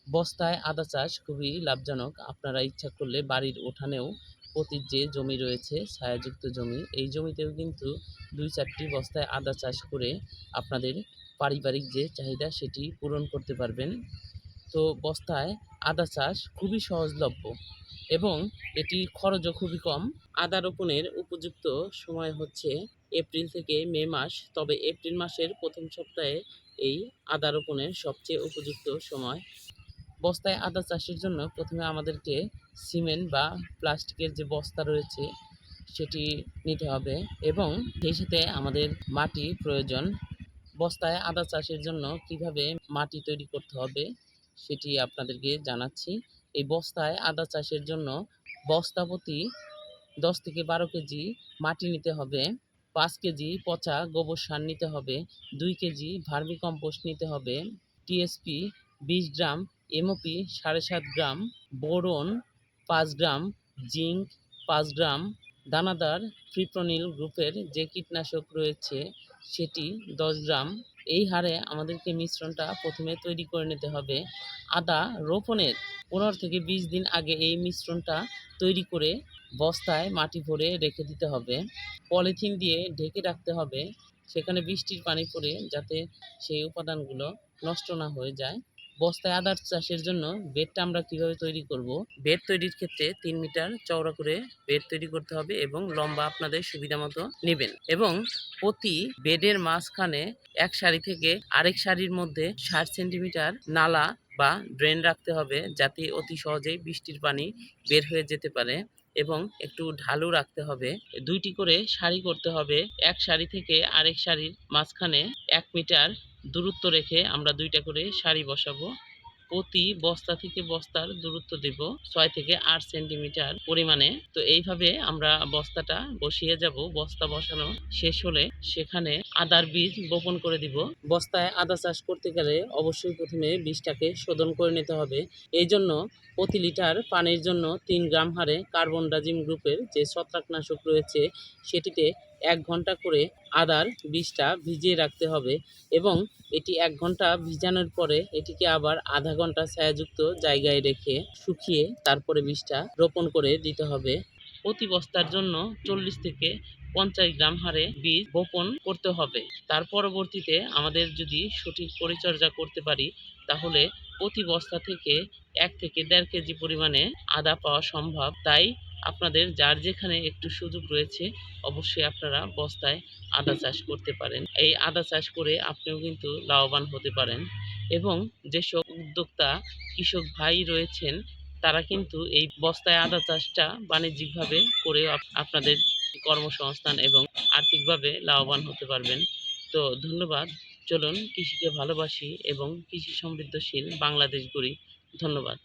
বস্তায় আদা চাষ খুবই লাভজনক। আপনারা ইচ্ছা করলে বাড়ির উঠানেও পতির যে জমি রয়েছে, ছায়াযুক্ত জমি, এই জমিতেও কিন্তু ২-৪টি বস্তায় আদা চাষ করে আপনাদের পারিবারিক যে চাহিদা সেটি পূরণ করতে পারবেন। তো বস্তায় আদা চাষ খুবই সহজলভ্য এবং এটি খরচও খুবই কম। আদা রোপণের উপযুক্ত সময় হচ্ছে এপ্রিল থেকে মে মাস। তবে এপ্রিল মাসের ১ম সপ্তাহে এই আদা রোপণের সবচেয়ে উপযুক্ত সময়। বস্তায় আদা চাষের জন্য প্রথমে আমাদেরকে সিমেন্ট বা প্লাস্টিকের যে বস্তা রয়েছে সেটি নিতে হবে এবং সেই সাথে আমাদের মাটি প্রয়োজন। বস্তায় আদা চাষের জন্য কিভাবে মাটি তৈরি করতে হবে সেটি আপনাদেরকে জানাচ্ছি। এই বস্তায় আদা চাষের জন্য বস্তা প্রতি ১০ থেকে ১২ কেজি মাটি নিতে হবে, ৫ কেজি পচা গোবর সার নিতে হবে, ২ কেজি ভার্মি কম্পোস্ট নিতে হবে, টিএসপি ২০ গ্রাম, এমওপি ৭.৫ গ্রাম, বোরন ৫ গ্রাম, জিংক ৫ গ্রাম, দানাদার ফিপ্রোনিল গ্রুপের যে কীটনাশক রয়েছে সেটি ১০ গ্রাম। এই হারে আমাদেরকে মিশ্রণটা প্রথমে তৈরি করে নিতে হবে। আদা রোপণের ১৫ থেকে ২০ দিন আগে এই মিশ্রণটা তৈরি করে বস্তায় মাটি ভরে রেখে দিতে হবে। পলিথিন দিয়ে ঢেকে রাখতে হবে, সেখানে বৃষ্টির পানি পড়ে যাতে সেই উপাদানগুলো নষ্ট না হয়ে যায়। বস্তায় আদা চাষের জন্য বেডটা আমরা কিভাবে তৈরি করব? বেড তৈরির ক্ষেত্রে ৩ মিটার চওড়া করে বেড তৈরি করতে হবে এবং লম্বা আপনাদের সুবিধা মতো নেবেন এবং প্রতি বেডের মাঝখানে এক সারি থেকে আরেক সারির মধ্যে ৬০ সেন্টিমিটার নালা বা ড্রেন রাখতে হবে যাতে অতি সহজেই বৃষ্টির পানি বের হয়ে যেতে পারে এবং একটু ঢালু রাখতে হবে। ২টি করে সারি করতে হবে। এক সারি থেকে আরেক সারির মাঝখানে ১ মিটার দূরত্ব রেখে আমরা ২টা করে সারি বসাবো। প্রতি বস্তা থেকে বস্তার দূরত্ব দেব ৬ থেকে ৮ সেন্টিমিটার পরিমাণে। তো এইভাবে আমরা বস্তাটা বসিয়ে যাব। বস্তা বসানো শেষ হলে সেখানে আদার বীজ বপন করে দিব। বস্তায় আদা চাষ করতে গেলে অবশ্যই প্রথমে বীজটাকে শোধন করে নিতে হবে। এই জন্য প্রতি লিটার পানির জন্য ৩ গ্রাম হারে কার্বনডাজিম গ্রুপের যে ছত্রাকনাশক রয়েছে সেটিতে ১ ঘন্টা করে আদার বীজটা ভিজিয়ে রাখতে হবে এবং এটি ১ ঘন্টা ভিজানোর পরে এটিকে আবার আধা ঘন্টা ছায়াযুক্ত জায়গায় রেখে শুকিয়ে তারপরে বীজটা রোপণ করে দিতে হবে। প্রতি বস্তার জন্য ৪০ থেকে ৫০ গ্রাম হারে বীজ বপন করতে হবে। তার পরবর্তীতে আমাদের যদি সঠিক পরিচর্যা করতে পারি তাহলে প্রতি বস্তা থেকে ১ থেকে ১.৫ কেজি পরিমাণে আদা পাওয়া সম্ভব। তাই আপনাদের যার যেখানে একটু সুযোগ রয়েছে অবশ্যই আপনারা বস্তায় আদা চাষ করতে পারেন। এই আদা চাষ করে আপনিও কিন্তু লাভবান হতে পারেন এবং যেসব উদ্যোক্তা কৃষক ভাই রয়েছেন তারা কিন্তু এই বস্তায় আদা চাষটা বাণিজ্যিকভাবে করেও আপনাদের কর্মসংস্থান এবং আর্থিকভাবে লাভবান হতে পারবেন। তো ধন্যবাদ। চলুন কৃষিকে ভালোবাসি এবং কৃষি সমৃদ্ধশীল বাংলাদেশ গড়ি। ধন্যবাদ।